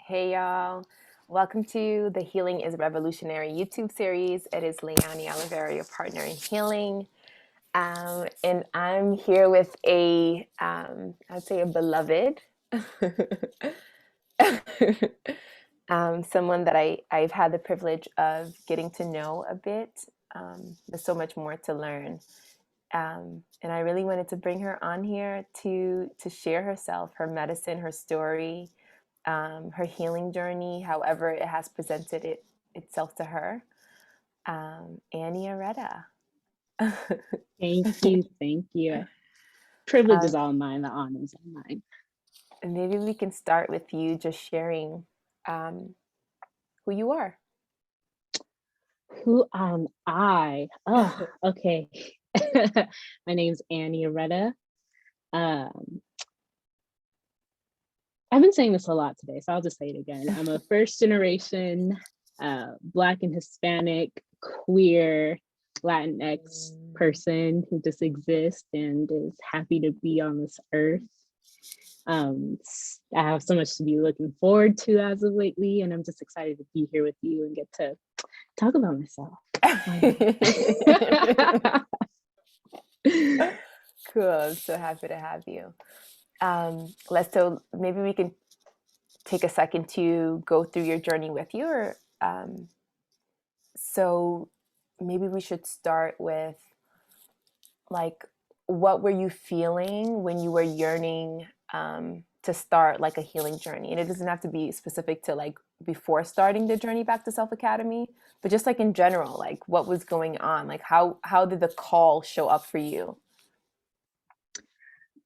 Hey y'all. Welcome to the Healing is Revolutionary YouTube series. It is Leonie Oliveira, your partner in healing. And I'm here with I'd say a beloved, someone that I've had the privilege of getting to know a bit. There's so much more to learn. And I really wanted to bring her on here to share herself, her medicine, her story, her healing journey, however it has presented itself to her. Annie Areta. Thank you. Thank you. Privilege is all mine. The honor is all mine. Maybe we can start with you just sharing who you are. Who am I? Oh, okay. My name's Annie Areta. I've been saying this a lot today, so I'll just say it again. I'm a first generation Black and Hispanic, queer, Latinx person who just exists and is happy to be on this earth. I have so much to be looking forward to as of lately, and I'm just excited to be here with you and get to talk about myself. Cool. I'm so happy to have you. So maybe we can take a second to go through your journey with you, or so maybe we should start with like, what were you feeling when you were yearning to start like a healing journey? And it doesn't have to be specific to like before starting the journey back to Self Academy, but just like in general, like what was going on? Like how did the call show up for you?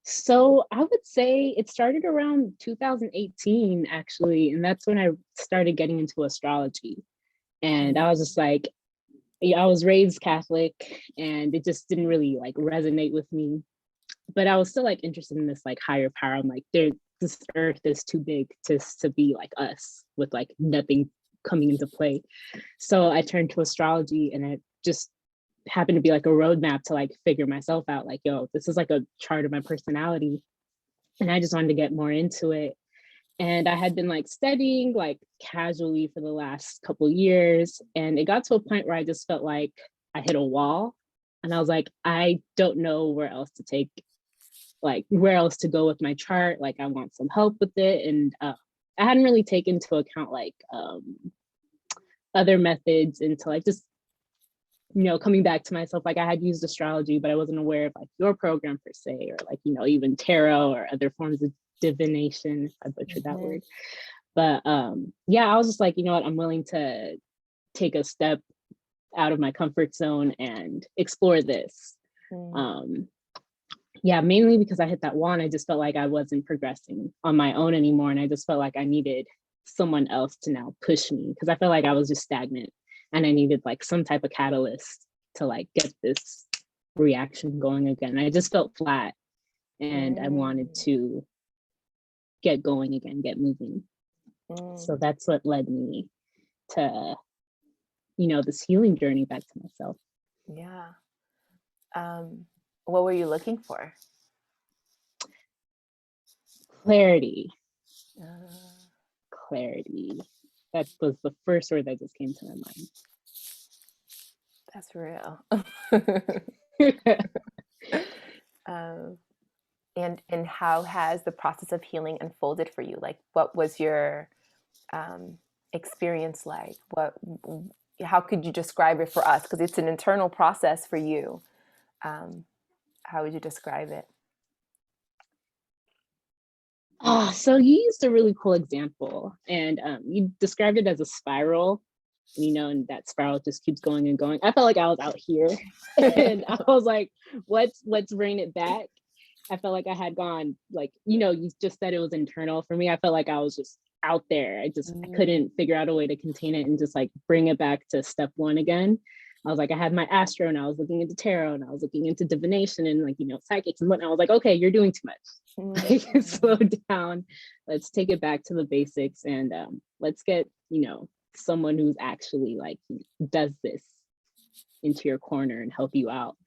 So I would say it started around 2018, actually. And that's when I started getting into astrology. And I was just like, I was raised Catholic and it just didn't really like resonate with me. But I was still like interested in this like higher power. I'm like, this earth is too big to be like us with like nothing coming into play. So I turned to astrology and it just happened to be like a roadmap to like figure myself out. Like, yo, this is like a chart of my personality. And I just wanted to get more into it. And I had been like studying like casually for the last couple of years. And it got to a point where I just felt like I hit a wall. And I was like, I don't know where else to go with my chart. Like, I want some help with it. And I hadn't really taken into account like other methods into like just, coming back to myself. Like, I had used astrology, but I wasn't aware of like your program per se, or like, even tarot or other forms of divination, if I butchered that word. But yeah, I was just like, you know what, I'm willing to take a step out of my comfort zone and explore this. Yeah, mainly because I hit that wall and I just felt like I wasn't progressing on my own anymore. And I just felt like I needed someone else to now push me, because I felt like I was just stagnant and I needed like some type of catalyst to like get this reaction going again. I just felt flat and I wanted to get going again, get moving. So that's what led me to, this healing journey back to myself. Yeah. What were you looking for? Clarity. Clarity. That was the first word that just came to my mind. That's real. And how has the process of healing unfolded for you? Like, what was your experience like? How could you describe it for us? Because it's an internal process for you. How would you describe it? So you used a really cool example, and you described it as a spiral, and that spiral just keeps going and going. I felt like I was out here, and I was like, let's bring it back. I felt like I had gone, like, you just said it was internal. For me, I felt like I was just out there. I couldn't figure out a way to contain it and just like bring it back to step one again. I was like, I had my astro and I was looking into tarot and I was looking into divination and like, psychics and whatnot. I was like, okay, you're doing too much. Slow down. Let's take it back to the basics and let's get, someone who's actually like does this into your corner and help you out.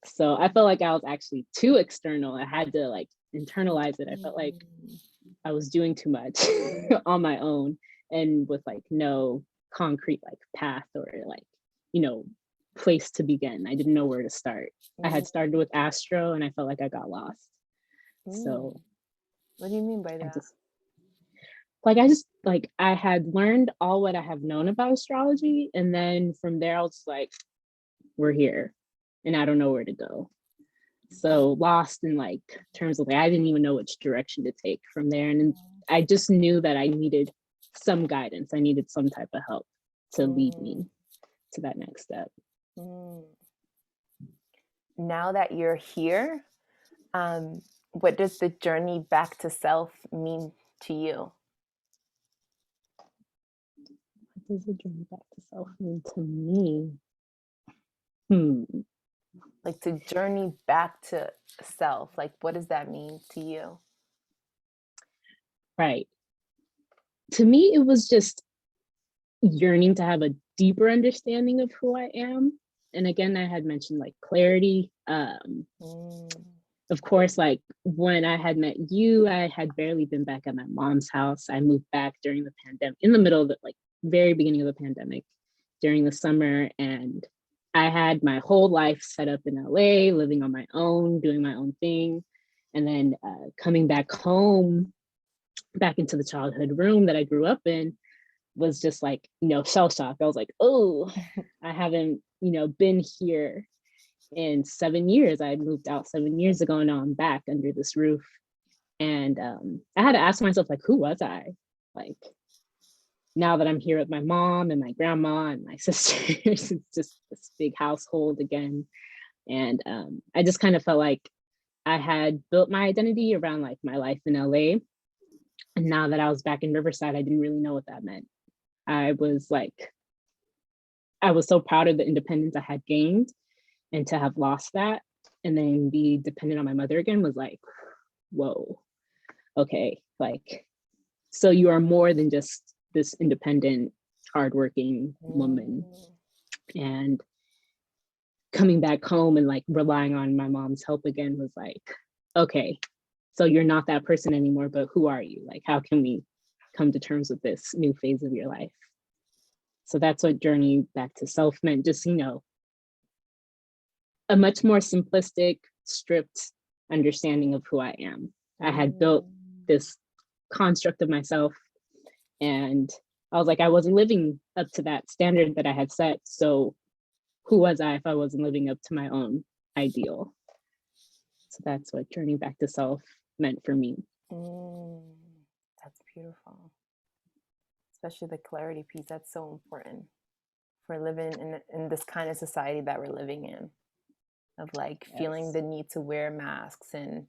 So I felt like I was actually too external. I had to like internalize it. I felt like I was doing too much on my own and with like no concrete like path or like, you know, place to begin. I didn't know where to start. I Mm, had started with Astro and I felt like I got lost. mm. So What do you mean by I that? just I just like I had learned all what I have known about astrology. And then from there I was like, we're here and I don't know where to go. So lost in like terms of like I didn't even know which direction to take from there. And I just knew that I needed some guidance. I needed some type of help to lead Mm, me to that next step. mm. Now that you're here, what does the journey back to self mean to you? What does the journey back to self mean to me? Hmm. Like to journey back to self, like what does that mean to you? Right. To me, it was just yearning to have a deeper understanding of who I am. And again, I had mentioned like clarity. Mm, Of course, like when I had met you, I had barely been back at my mom's house. I moved back during the pandemic, in the middle of the like very beginning of the pandemic during the summer. And I had my whole life set up in LA, living on my own, doing my own thing. And then coming back home, back into the childhood room that I grew up in was just like, you know, shell shock. I was like, oh, I haven't, you know, been here in 7 years. I moved out 7 years ago. Now I'm back under this roof. And I had to ask myself, like, who was I? Like, now that I'm here with my mom and my grandma and my sisters, it's just this big household again. And I just kind of felt like I had built my identity around like my life in LA. And now that I was back in Riverside, I didn't really know what that meant. I was like, I was so proud of the independence I had gained, and to have lost that and then be dependent on my mother again was like, whoa, okay, like, so you are more than just this independent, hardworking woman. mm, And coming back home and like relying on my mom's help again was like, okay, so you're not that person anymore, but who are you? Like, how can we come to terms with this new phase of your life? So that's what journey back to self meant, just, you know, a much more simplistic, stripped understanding of who I am. I had built mm, this construct of myself, and I was like, I wasn't living up to that standard that I had set. So who was I if I wasn't living up to my own ideal? So that's what journey back to self meant for me. mm. That's beautiful. Especially the clarity piece. That's so important for living in this kind of society that we're living in, of like feeling Yes. the need to wear masks, and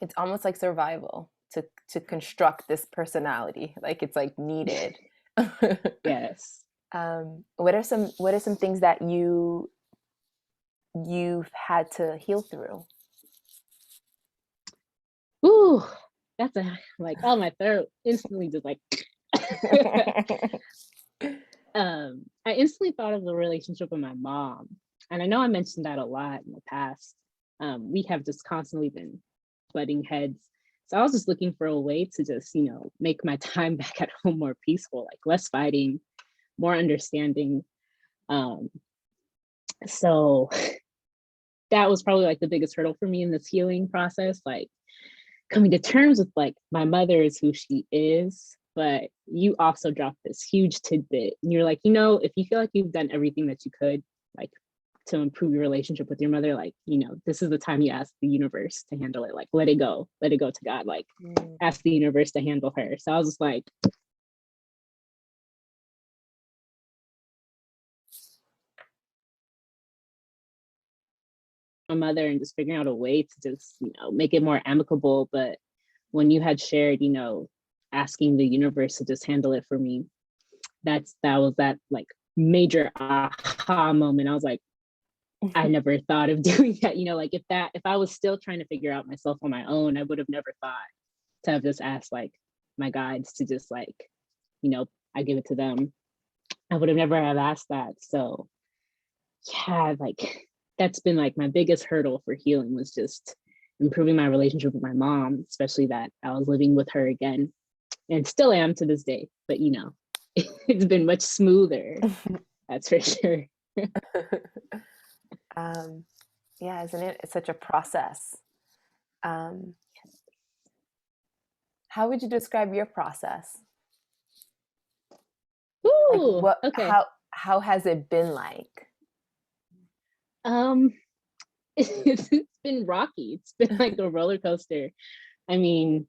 it's almost like survival to construct this personality, like it's like needed. Yes. What are some things that you've had to heal through? Ooh, that's a like, oh, my throat instantly just like I instantly thought of the relationship with my mom. And I know I mentioned that a lot in the past. We have just constantly been butting heads. So I was just looking for a way to just, you know, make my time back at home more peaceful, like less fighting, more understanding. Um, so that was probably like the biggest hurdle for me in this healing process, like coming to terms with like my mother is who she is, but you also dropped this huge tidbit. And you're like, you know, if you feel like you've done everything that you could, like to improve your relationship with your mother, like, you know, this is the time you ask the universe to handle it. Like, let it go to God, like, Mm, ask the universe to handle her. So I was just like, my mother and just figuring out a way to just, you know, make it more amicable. But when you had shared, you know, asking the universe to just handle it for me, that was that like major aha moment. I was like, I never thought of doing that. You know, like if I was still trying to figure out myself on my own, I would have never thought to have just asked like my guides to just like, you know, I give it to them. I would have never have asked that. So yeah, like that's been like my biggest hurdle for healing was just improving my relationship with my mom, especially that I was living with her again and still am to this day. But it's been much smoother, that's for sure. um, yeah, isn't it? It's such a process. Um, how would you describe your process? Like Ooh, what okay. how has it been like? Um, it's been rocky. It's been like a roller coaster. I mean,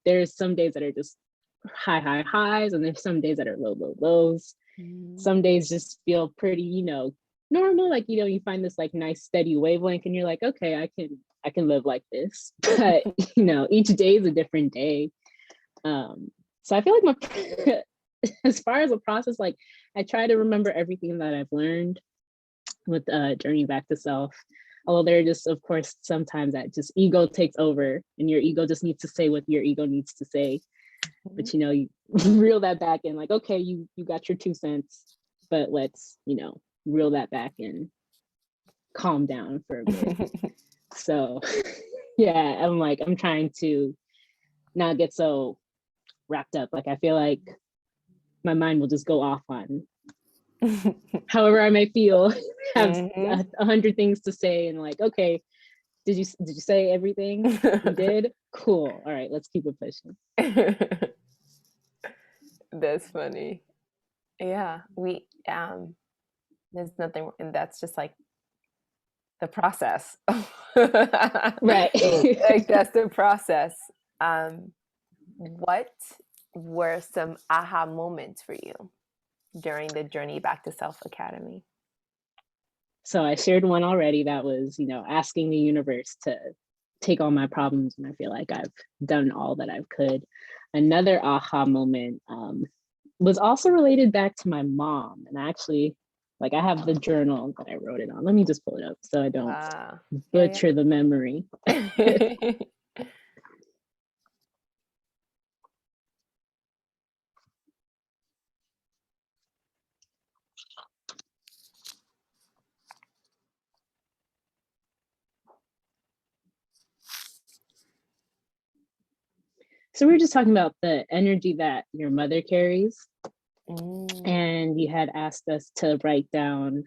there's some days that are just high highs, and there's some days that are low lows. Mm. Some days just feel pretty, normal. Like, you find this like nice steady wavelength, and you're like, okay, I can live like this. But each day is a different day. So I feel like my as far as a process, like I try to remember everything that I've learned with journey back to self. Although there are just, of course, sometimes that just ego takes over, and your ego just needs to say what your ego needs to say. Mhm. But you reel that back in, like, okay, you got your 2 cents, but let's reel that back and calm down for a bit. So yeah, I'm trying to not get so wrapped up. Like I feel like my mind will just go off on however I may feel, have Mhm. 100 things to say, and like, okay, did you say everything? You did? Cool. All right, let's keep it pushing. That's funny. Yeah, we there's nothing, and that's just like the process. Right. Like that's the process. Um, what were some aha moments for you during the Journey Back to Self Academy? So I shared one already, that was, asking the universe to take all my problems, and I feel like I've done all that I could. Another aha moment was also related back to my mom, and actually, like I have the journal that I wrote it on. Let me just pull it up so I don't Yeah, butcher the memory. yeah. So we were just talking about the energy that your mother carries, Mm, and you had asked us to write down,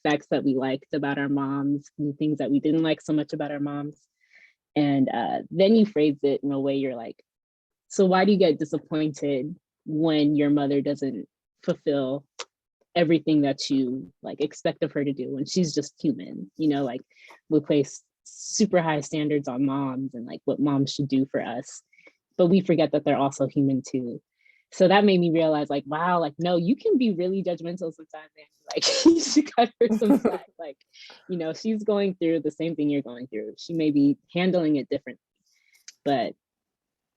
facts that we liked about our moms and things that we didn't like so much about our moms. And then you phrased it in a way you're like, so why do you get disappointed when your mother doesn't fulfill everything that you like expect of her to do when she's just human? Like we place super high standards on moms and like what moms should do for us, but we forget that they're also human too. So that made me realize, like, wow, like, no, you can be really judgmental sometimes, and like, you should cut her some slack. Like, she's going through the same thing you're going through. She may be handling it differently, but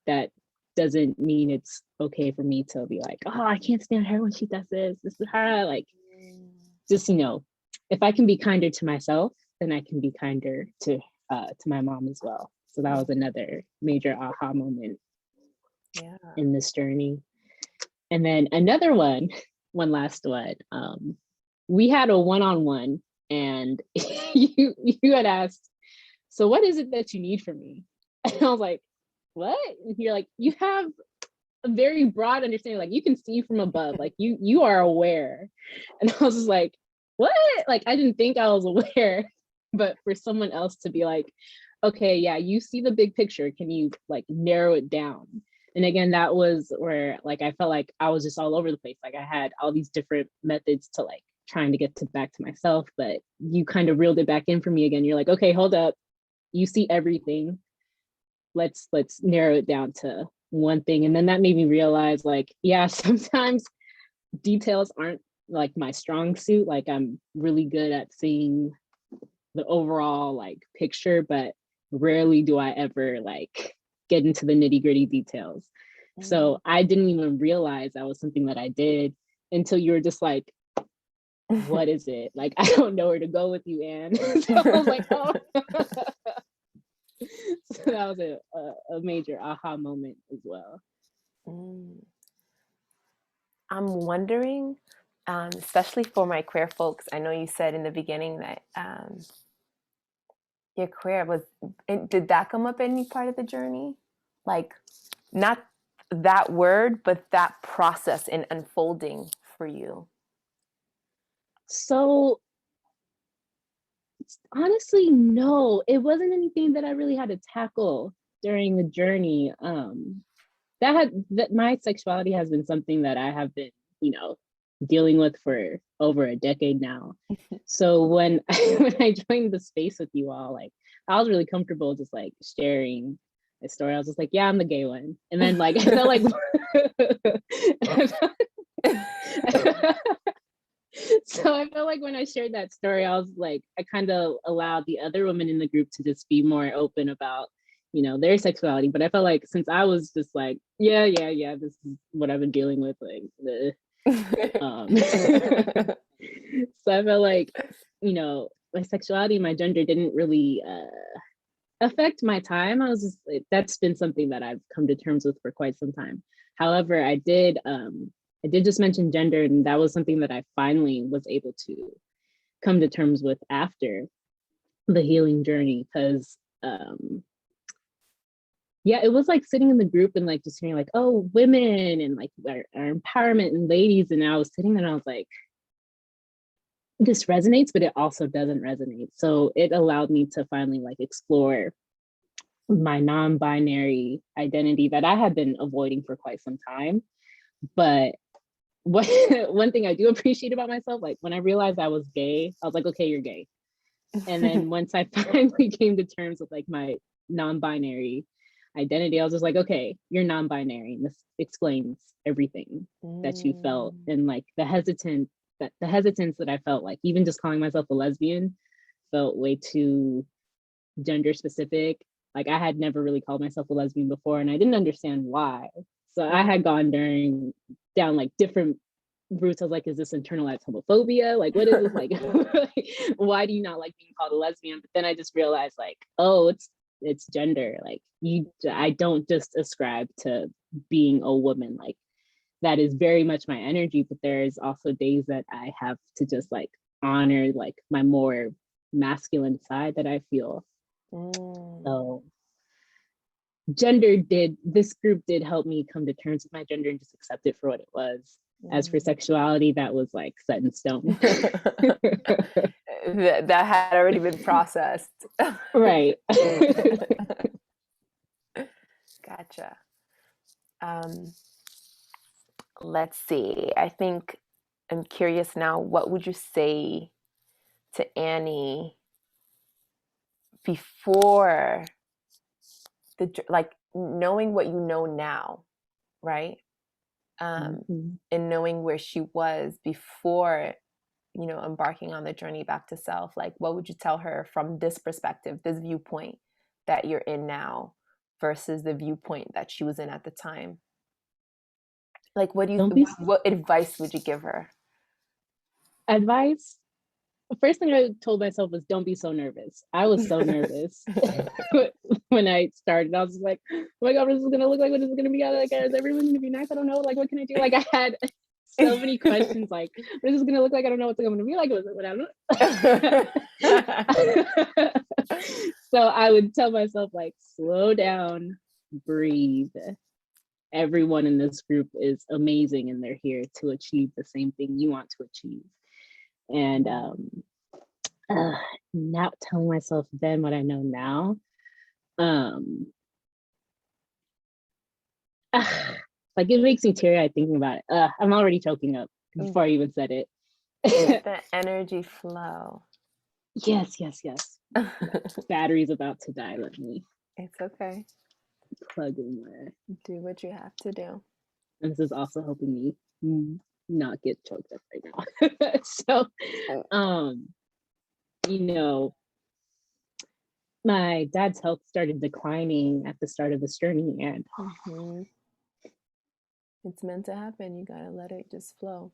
that doesn't mean it's okay for me to be like, oh, I can't stand her when she does this. This is her. Like, just if I can be kinder to myself, then I can be kinder to my mom as well. So that was another major aha moment yeah. in this journey. And then another one last one. We had a one-on-one, and you had asked, so what is it that you need from me? And I was like, what? And you're like, you have a very broad understanding, like you can see from above, like you are aware. And I was just like, what? Like I didn't think I was aware. But for someone else to be like, okay, yeah, you see the big picture, can you like narrow it down? And again, that was where like I felt like I was just all over the place. Like I had all these different methods to like trying to get to back to myself, but you kind of reeled it back in for me again. You're like, okay, hold up, you see everything, let's narrow it down to one thing. And then that made me realize, like, yeah, sometimes details aren't like my strong suit. Like I'm really good at seeing the overall like picture, but rarely do I ever like get into the nitty-gritty details. Mm. So I didn't even realize that was something that I did until you were just like, what is it? Like, I don't know where to go with you, Anne. So I was like, oh. So that was a major aha moment as well. Mm. I'm wondering, especially for my queer folks, I know you said in the beginning that Your queer was, did that come up any part of the journey? Like, not that word, but that process in unfolding for you. So honestly, no, it wasn't anything that I really had to tackle during the journey. That my sexuality has been something that I have been, you know, dealing with for over a decade now. So when when I joined the space with you all, like I was really comfortable just like sharing my story. I was just like, yeah, I'm the gay one. And then like I felt like so I felt like when I shared that story, I was like, I kind of allowed the other women in the group to just be more open about, you know, their sexuality. But I felt like since I was just like, yeah, this is what I've been dealing with, like so I felt like, you know, my sexuality, my gender didn't really affect my time. I was just that's been something that I've come to terms with for quite some time. However, I did just mention gender, and that was something that I finally was able to come to terms with after the healing journey. Because yeah, it was like sitting in the group and like just hearing like, oh, women and like our empowerment and ladies, and I was sitting there and I was like, this resonates, but it also doesn't resonate. So it allowed me to finally like explore my non-binary identity that I had been avoiding for quite some time. But what one thing I do appreciate about myself, like when I realized I was gay, I was like, okay, you're gay. And then once I finally came to terms with like my non-binary identity, I was just like, okay, you're non-binary, and this explains everything that you felt, and like the hesitance that I felt, like even just calling myself a lesbian felt way too gender specific. Like I had never really called myself a lesbian before, and I didn't understand why. So I had gone down like different routes. I was like, is this internalized homophobia? Like, what is this? Like, why do you not like being called a lesbian? But then I just realized, like, oh, it's gender. Like, I don't just ascribe to being a woman. Like, that is very much my energy. But there's also days that I have to just like honor like my more masculine side that I feel. So this group did help me come to terms with my gender and just accept it for what it was. As for sexuality, that was like set in stone. That had already been processed. Right. Gotcha. Let's see. I think I'm curious now, what would you say to Annie before like knowing what you know now, right? Mhm. And knowing where she was before, embarking on the journey back to self, like what would you tell her from this perspective, this viewpoint that you're in now versus the viewpoint that she was in at the time? Like, Don't be what advice would you give her? advice. The first thing I told myself was don't be so nervous. I was so nervous when I started. I was like, oh my God, what is this gonna look like? What is it gonna be like? Is everyone gonna be nice? I don't know. Like, what can I do? Like I had so many questions, like, what is this gonna look like? I don't know what's gonna be like. What I don't know. So I would tell myself, like, slow down, breathe. Everyone in this group is amazing and they're here to achieve the same thing you want to achieve. And not telling myself then what I know now. Like it makes me teary eyed thinking about it. I'm already choking up before I even said it. Let the energy flow. Yes. Battery's about to die. Let me It's okay. plug in there. Do what you have to do. And this is also helping me not get choked up right now. So, you know, my dad's health started declining at the start of this journey, and it's meant to happen. You gotta let it just flow.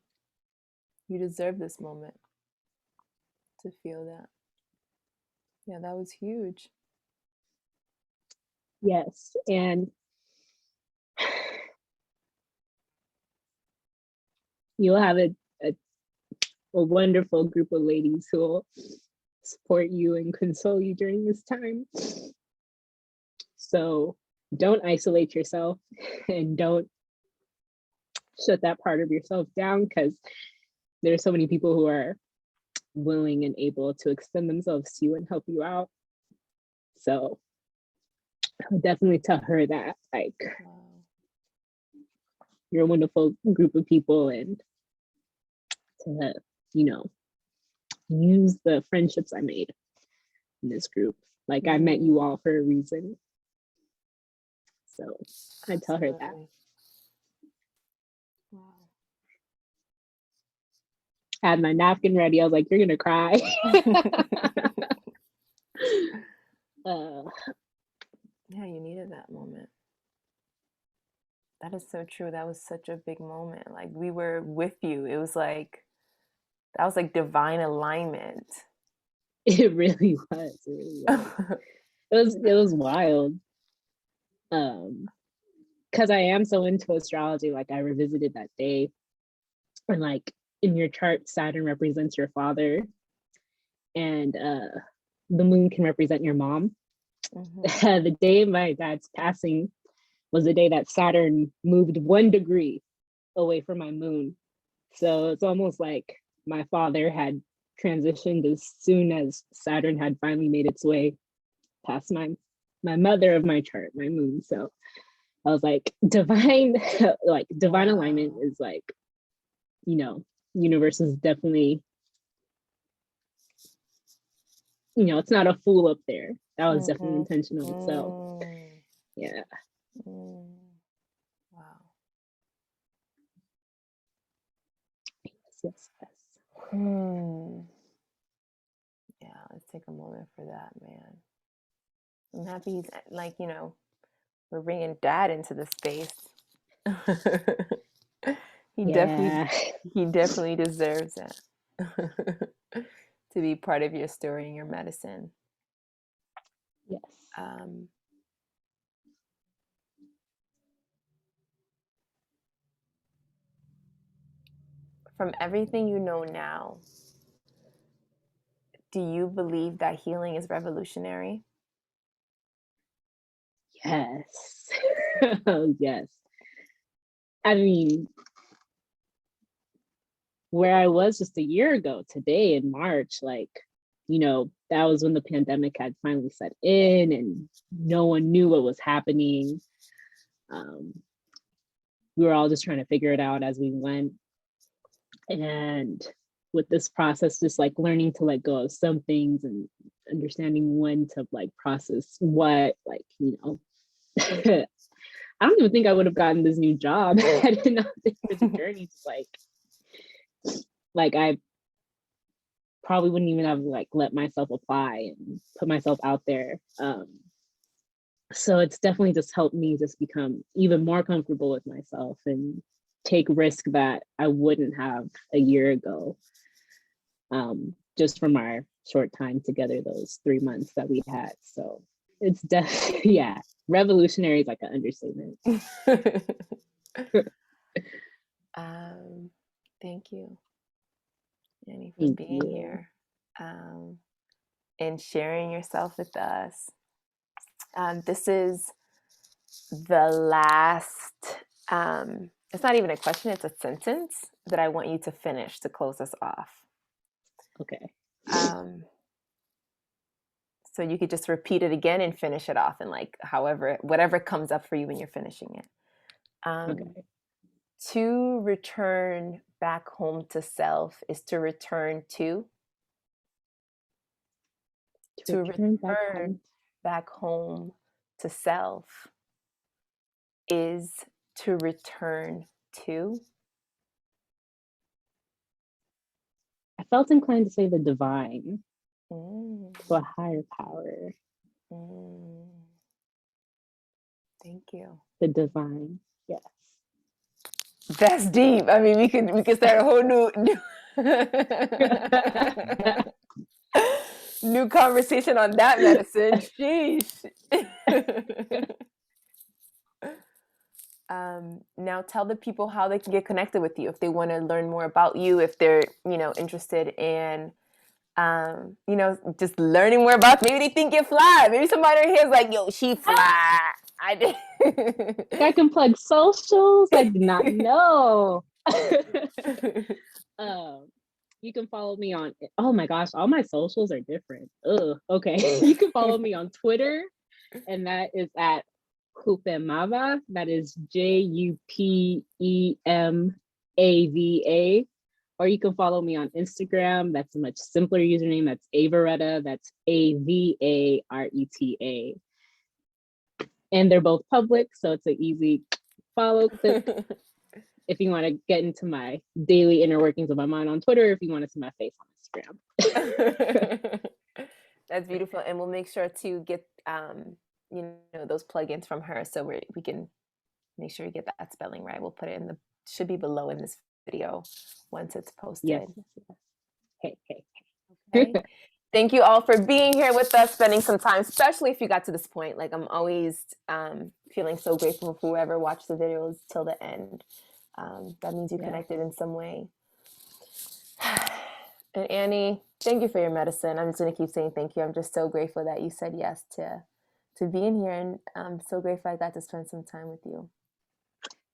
You deserve this moment to feel that. Yeah, that was huge. yes, and you'll have a wonderful group of ladies who will support you and console you during this time. So don't isolate yourself and don't shut that part of yourself down, because there are so many people who are willing and able to extend themselves to you and help you out. So I would definitely tell her that, like, you're a wonderful group of people, and to, you know, use the friendships I made in this group. Like, I met you all for a reason. So I tell her that. Wow. I had my napkin ready. I was like, you're gonna cry. Yeah, you needed that moment. That is so true. That was such a big moment. Like, we were with you. It was like, that was like divine alignment. It really was. It really was. It was wild. Because I am so into astrology, like I revisited that day, and like in your chart, Saturn represents your father, and the moon can represent your mom. The day of my dad's passing was the day that Saturn moved 1 degree away from my moon. So it's almost like my father had transitioned as soon as Saturn had finally made its way past my mother of my chart, my moon. So I was like, divine alignment is like, you know, universe is definitely, you know, it's not a fool up there. That was definitely intentional. So yeah. Wow. Yes. Yeah, let's take a moment for that, man. I'm happy he's like, you know, we're bringing dad into the space. he definitely deserves it. To be part of your story and your medicine. Yes. From everything you know now, do you believe that healing is revolutionary? Yes. Oh, yes. I mean, where I was just a year ago today in March, like, you know, that was when the pandemic had finally set in and no one knew what was happening. We were all just trying to figure it out as we went. And with this process, just like learning to let go of some things and understanding when to like process what, like, you know, I don't even think I would have gotten this new job had it not been for the journey to like I probably wouldn't even have like let myself apply and put myself out there. So it's definitely just helped me just become even more comfortable with myself and take risk that I wouldn't have a year ago. Just from our short time together, those 3 months that we had. So it's definitely, yeah, revolutionary is like an understatement. Thank you, Annie, for being here and sharing yourself with us. This is the last, it's not even a question, it's a sentence that I want you to finish to close us off. Okay. So you could just repeat it again and finish it off, and like whatever comes up for you when you're finishing it. Okay. To return back home to self is to return to return back home to self is to return to. I felt inclined to say the divine, to a higher power. Thank you. The divine, yes. That's deep. I mean, we could start a whole new conversation on that medicine. Sheesh. Now tell the people how they can get connected with you if they want to learn more about you, if they're, you know, interested in you know, just learning more about, maybe they think you're fly. Maybe somebody in here is like, yo, she fly. I did. I can plug socials. I did not know. um, you can follow me on, oh my gosh, all my socials are different. Ugh, okay. You can follow me on Twitter, and that is at Jupemava. That is JUPEMAVA. Or you can follow me on Instagram. That's a much simpler username. That's Avareta. That's AVARETA. And they're both public, so it's an easy follow click. If you want to get into my daily inner workings of my mind on Twitter, if you want to see my face on Instagram. That's beautiful. And we'll make sure to get, you know, those plugins from her, so we can make sure you get that spelling right. We'll put it in should be below in this video once it's posted. Yes. Hey. Okay. Thank you all for being here with us, spending some time, especially if you got to this point. Like, I'm always feeling so grateful for whoever watched the videos till the end. That means you connected in some way. And Annie, thank you for your medicine. I'm just going to keep saying thank you. I'm just so grateful that you said yes to being here, and I'm so grateful I got to spend some time with you.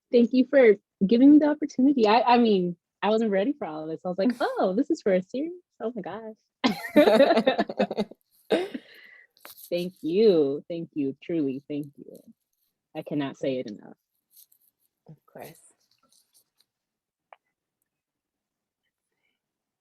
Thank you for giving me the opportunity. I mean, I wasn't ready for all of this. I was like, oh, this is for a series? Oh my gosh. Thank you. Truly, thank you. I cannot say it enough. Of course.